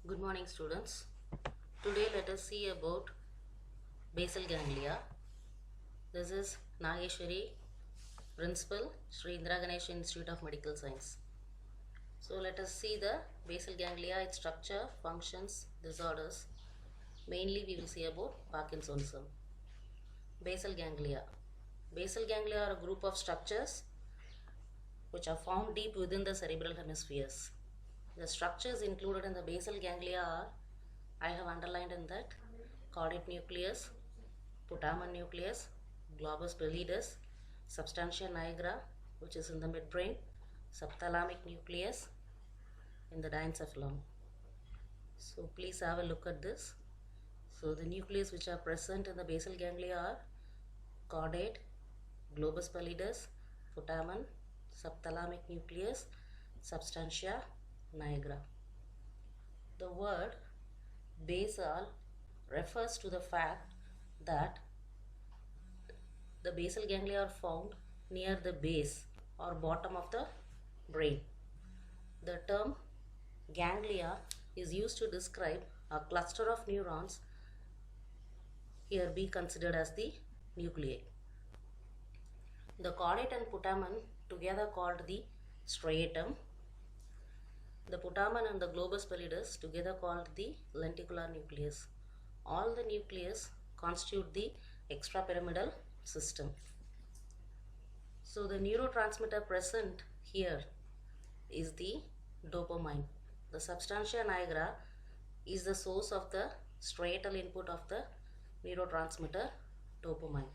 Good morning, students. Today let us see about basal ganglia. This is Nageshwari, Principal, Sri Indira Ganesh Institute of Medical Science. So let us see the basal ganglia, its structure, functions, disorders. Mainly we will see about Parkinsonism. Basal ganglia. Basal ganglia are a group of structures which are found deep within the cerebral hemispheres. The structures included in the basal ganglia are, I have underlined in that, caudate nucleus, putamen nucleus, globus pallidus, substantia nigra, which is in the midbrain, subthalamic nucleus in the diencephalon. So please have a look at this. So the nucleus which are present in the basal ganglia are caudate, globus pallidus, putamen, subthalamic nucleus, substantia nigra. The word basal refers to the fact that the basal ganglia are found near the base or bottom of the brain. The term ganglia is used to describe a cluster of neurons, here be considered as the nuclei. The caudate and putamen together called the striatum. The putamen and the globus pallidus together called the lenticular nucleus. All the nucleus constitute the extrapyramidal system. So the neurotransmitter present here is the dopamine. The substantia nigra is the source of the striatal input of the neurotransmitter dopamine.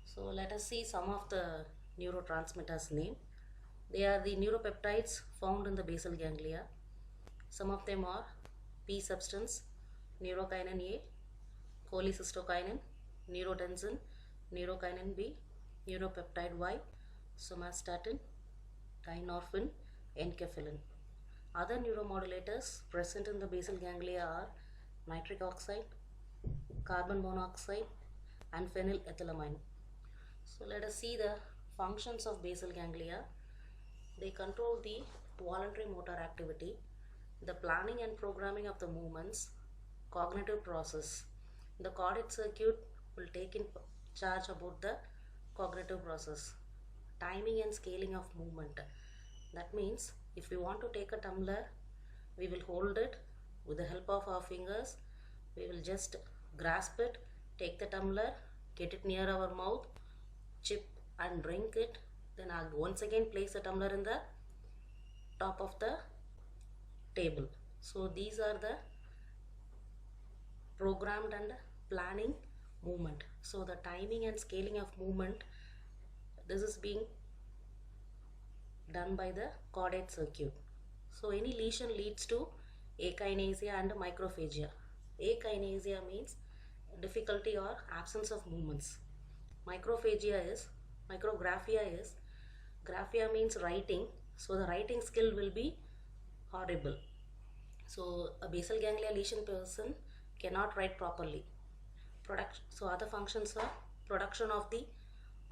So let us see some of the neurotransmitters name. They are the neuropeptides found in the basal ganglia. Some of them are P substance, neurokinin A, cholecystokinin, neurotensin, neurokinin B, neuropeptide Y, somatostatin, dynorphin, enkephalin. Other neuromodulators present in the basal ganglia are nitric oxide, carbon monoxide, and phenylethylamine. So let us see the functions of basal ganglia. They control the voluntary motor activity, the planning and programming of the movements, cognitive process. The caudate circuit will take in charge about the cognitive process, timing and scaling of movement. That means if we want to take a tumbler, we will hold it with the help of our fingers. We will just grasp it, take the tumbler, get it near our mouth, chip and drink it. Then I'll once again place the tumbler in the top of the table. So these are the programmed and planning movement. So the timing and scaling of movement, this is being done by the caudate circuit. So any lesion leads to akinesia and microphagia. Akinesia means difficulty or absence of movements. Micrographia is, graphia means writing, so the writing skill will be horrible. So a basal ganglia lesion person cannot write properly. So other functions are production of the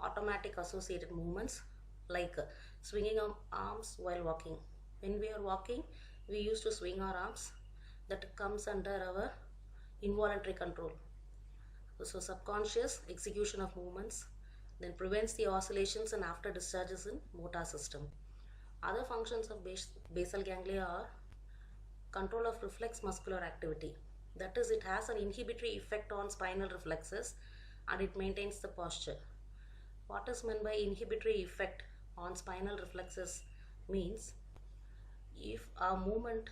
automatic associated movements like swinging of arms while walking. When we are walking, we used to swing our arms. That comes under our involuntary control. So subconscious execution of movements, then prevents the oscillations and after discharges in motor system. Other functions of basal ganglia are control of reflex muscular activity. That is, it has an inhibitory effect on spinal reflexes and it maintains the posture. What is meant by inhibitory effect on spinal reflexes means if our movement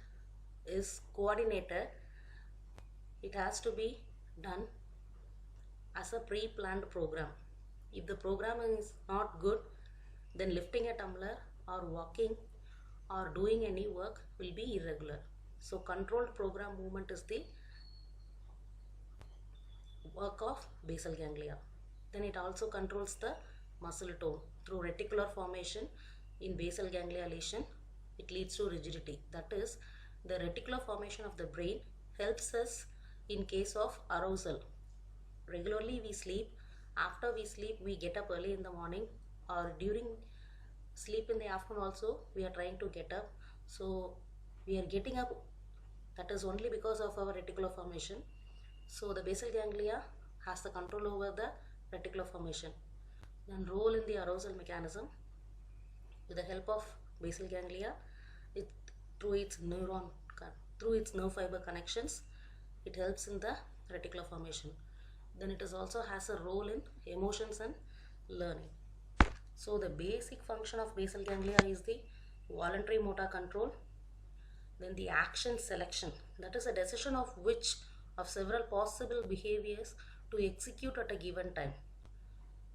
is coordinated, it has to be done as a pre-planned program. If the program is not good, then lifting a tumbler or walking or doing any work will be irregular. So controlled program movement is the work of basal ganglia. Then it also controls the muscle tone through reticular formation. In basal ganglia lesion, it leads to rigidity. That is, the reticular formation of the brain helps us in case of arousal. Regularly we sleep. After we sleep, we get up early in the morning, or during sleep in the afternoon also we are trying to get up. So we are getting up That is only because of our reticular formation. So the basal ganglia has the control over the reticular formation. Then role in the arousal mechanism with the help of basal ganglia, it, through its nerve fiber connections, it helps in the reticular formation. Then it is also has a role in emotions and learning. So the basic function of basal ganglia is the voluntary motor control, then the action selection, that is a decision of which of several possible behaviors to execute at a given time.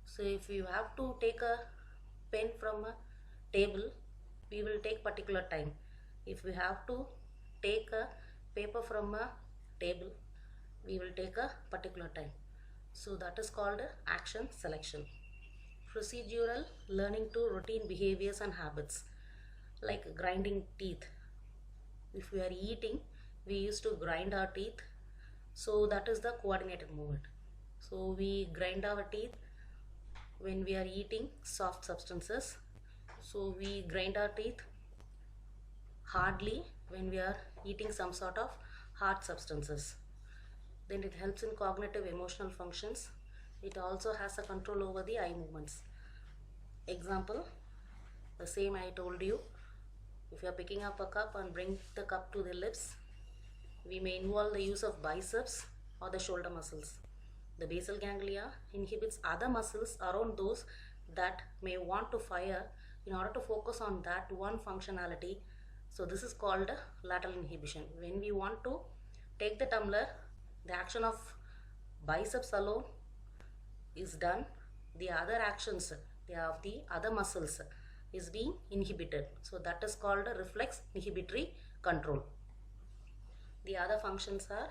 So if you have to take a pen from a table, we will take particular time. If we have to take a paper from a table, we will take a particular time. So that is called action selection. Procedural learning to routine behaviors and habits, like grinding teeth. If we are eating, we used to grind our teeth, so that is the coordinated movement. So we grind our teeth when we are eating soft substances. So we grind our teeth hardly when we are eating some sort of hard substances. Then it helps in cognitive emotional functions. It also has a control over the eye movements. Example, the same I told you. If you are picking up a cup and bring the cup to the lips, we may involve the use of biceps or the shoulder muscles. The basal ganglia inhibits other muscles around those that may want to fire in order to focus on that one functionality. So this is called lateral inhibition. When we want to take the tumbler, the action of biceps alone is done. The other actions of the other muscles is being inhibited. So that is called a reflex inhibitory control. The other functions are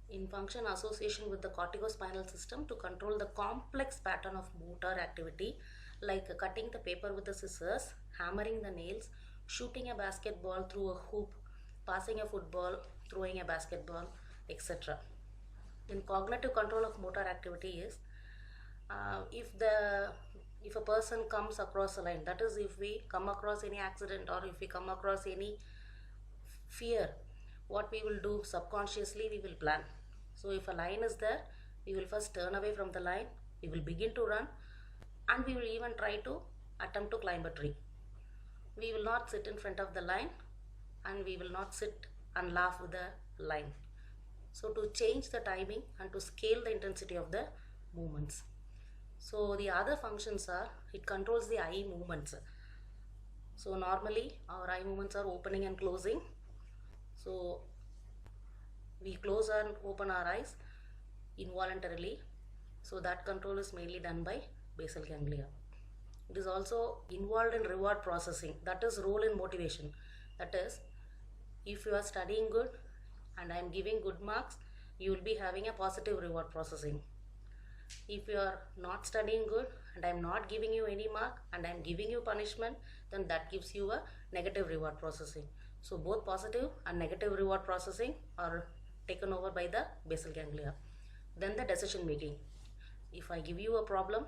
in function association with the corticospinal system to control the complex pattern of motor activity, like cutting the paper with the scissors, hammering the nails, shooting a basketball through a hoop, passing a football, throwing a basketball, etc. Then cognitive control of motor activity is if a person comes across a line, that is if we come across any accident or if we come across any fear, what we will do subconsciously, we will plan. So if a line is there, we will first turn away from the line, we will begin to run, and we will even try to attempt to climb a tree. We will not sit in front of the line, and we will not sit and laugh with the line. So to change the timing and to scale the intensity of the movements. So the other functions are, it controls the eye movements. So normally our eye movements are opening and closing. So we close and open our eyes involuntarily. So that control is mainly done by basal ganglia. It is also involved in reward processing, that is role in motivation. That is, if you are studying good and I am giving good marks, you will be having a positive reward processing. If you are not studying good and I am not giving you any mark and I am giving you punishment, then that gives you a negative reward processing. So both positive and negative reward processing are taken over by the basal ganglia. Then the decision making. If I give you a problem,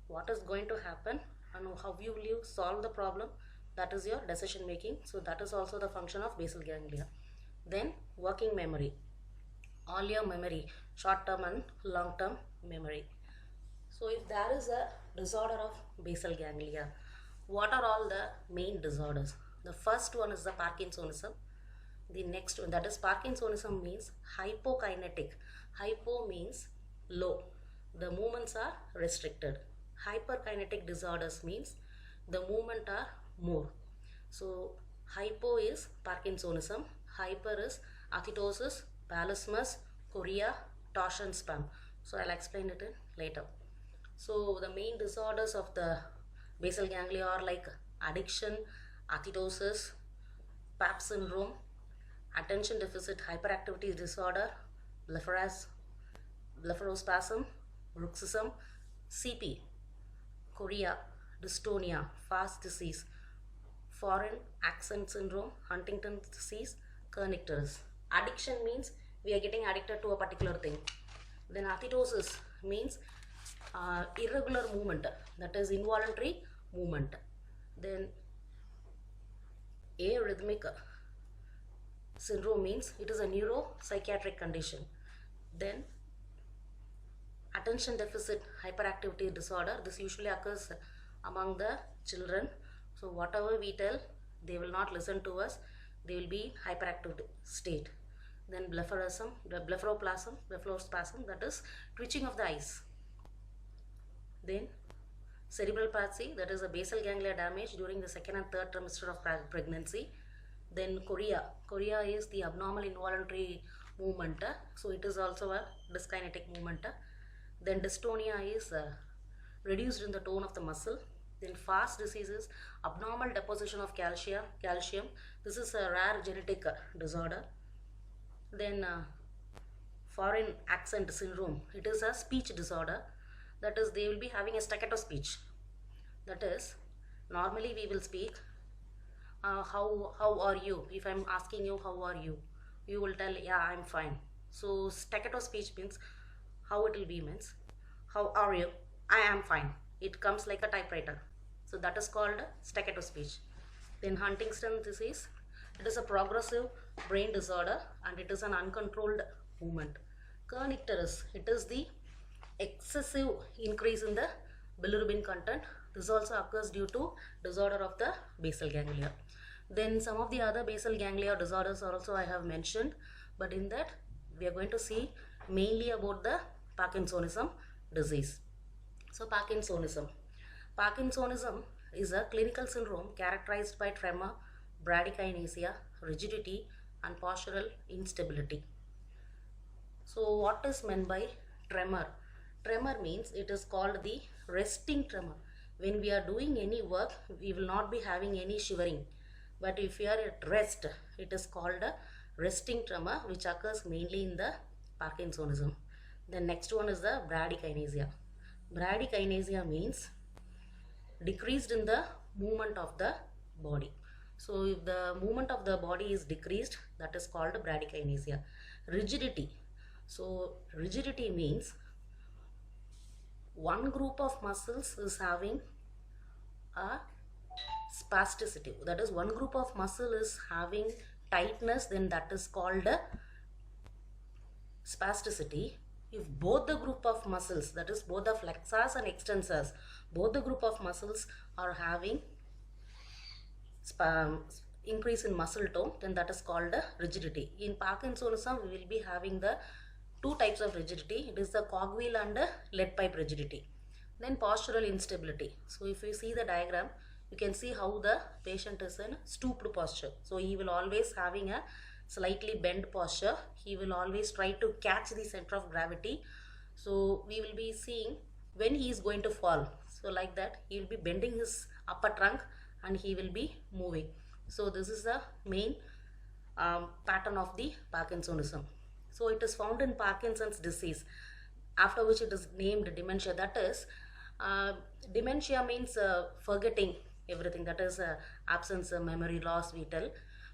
what is going to happen and how will you solve the problem, that is your decision making. So that is also the function of basal ganglia. Then working memory, all your memory, short term and long term memory. So if there is a disorder of basal ganglia, what are all the main disorders? The first one is the Parkinsonism. The next one, that is Parkinsonism, means hypokinetic. Hypo means low, the movements are restricted. Hyperkinetic disorders means the movement are more. So hypo is Parkinsonism, hyper is athetosis, palismus, chorea, torsion spasm. So I'll explain it later. So the main disorders of the basal ganglia are like addiction, athetosis, PAP syndrome, attention deficit hyperactivity disorder, blepharospasm, bruxism, CP, chorea, dystonia, fast disease, foreign accent syndrome, Huntington's disease, kernicterus. Addiction means we are getting addicted to a particular thing. Then athetosis means irregular movement, that is involuntary movement. Then arrhythmic syndrome means it is a neuropsychiatric condition. Then attention deficit hyperactivity disorder, this usually occurs among the children. So whatever we tell, they will not listen to us, they will be hyperactive state. Then blepharospasm, that is twitching of the eyes. Then cerebral palsy, that is a basal ganglia damage during the second and third trimester of pregnancy. Then chorea is the abnormal involuntary movement, so it is also a dyskinetic movement. Then dystonia is reduced in the tone of the muscle. Then FAST disease is abnormal deposition of calcium. This is a rare genetic disorder. Then foreign accent syndrome, it is a speech disorder, that is they will be having a staccato speech. That is, normally we will speak how are you. If I'm asking you how are you, you will tell yeah I'm fine. So staccato speech means how it will be means how are you, I am fine. It comes like a typewriter. So that is called staccato speech. Then Huntington's disease, it is a progressive brain disorder and it is an uncontrolled movement. Kernicterus, it is the excessive increase in the bilirubin content. This also occurs due to disorder of the basal ganglia. Then some of the other basal ganglia disorders also I have mentioned, but in that we are going to see mainly about the Parkinsonism disease. So Parkinsonism is a clinical syndrome characterized by tremor, bradykinesia, rigidity and postural instability. So what is meant by tremor? Tremor means it is called the resting tremor. When we are doing any work, we will not be having any shivering. But if we are at rest, it is called a resting tremor, which occurs mainly in the Parkinsonism. The next one is the bradykinesia. Bradykinesia means decreased in the movement of the body. So if the movement of the body is decreased, that is called bradykinesia. Rigidity. So rigidity means one group of muscles is having a spasticity. That is, one group of muscle is having tightness, then that is called spasticity. If both the group of muscles, that is both the flexors and extensors, both the group of muscles are having increase in muscle tone, then that is called rigidity. In Parkinsonism, we will be having the two types of rigidity. It is the cogwheel and lead pipe rigidity. Then postural instability. So if you see the diagram, you can see how the patient is in stooped posture. So he will always having a slightly bent posture. He will always try to catch the center of gravity. So we will be seeing when he is going to fall. So like that, he will be bending his upper trunk and he will be moving. So this is the main pattern of the Parkinsonism. So it is found in Parkinson's disease, after which it is named dementia. That is, dementia means forgetting everything, that is absence, memory loss we tell.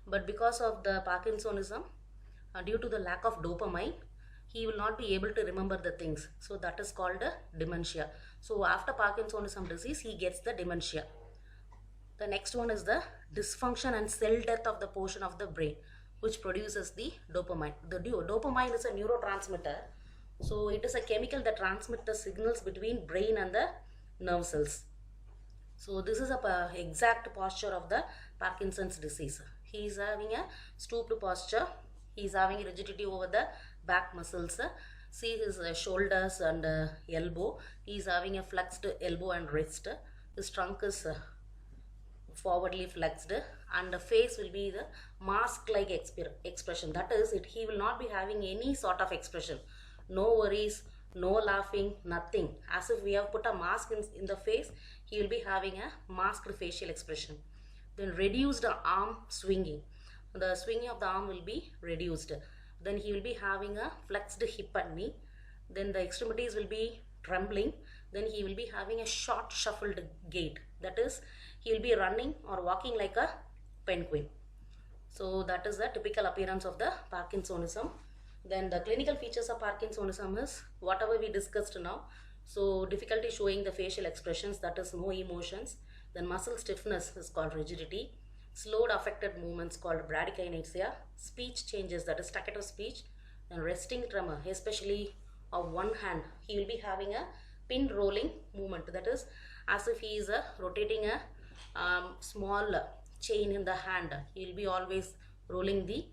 But because of the Parkinsonism, due to the lack of dopamine, he will not be able to remember the things. So that is called dementia. So after Parkinsonism disease, he gets the dementia. The next one is the dysfunction and cell death of the portion of the brain which produces the dopamine. The dopamine is a neurotransmitter. So it is a chemical that transmits the signals between brain and the nerve cells. So this is a exact posture of the Parkinson's disease. He is having a stooped posture. He is having rigidity over the back muscles. See his shoulders and elbow. He is having a flexed elbow and wrist. His trunk is forwardly flexed, and the face will be the mask like expression. That is, he will not be having any sort of expression. No worries, no laughing, nothing. As if we have put a mask in the face, he will be having a masked facial expression. Then reduced arm swinging. The swinging of the arm will be reduced. Then he will be having a flexed hip and knee. Then the extremities will be trembling. Then he will be having a short shuffled gait. That is, he will be running or walking like a penguin. So that is the typical appearance of the Parkinsonism. Then the clinical features of Parkinsonism is whatever we discussed now. So difficulty showing the facial expressions, that is no emotions. Then muscle stiffness is called rigidity. slowed affected movements called bradykinesia, speech changes, that is staccato speech, and resting tremor, especially of one hand. He will be having a pin rolling movement, that is as if he is rotating a small chain in the hand. He will be always rolling the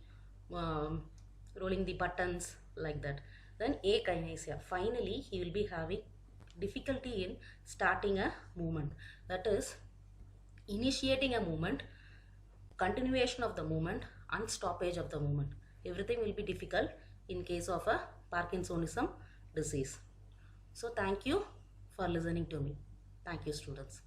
buttons like that. Then akinesia, finally he will be having difficulty in starting a movement, that is initiating a movement, continuation of the movement, and stoppage of the movement. Everything will be difficult in case of a Parkinsonism disease. So thank you for listening to me. Thank you, students.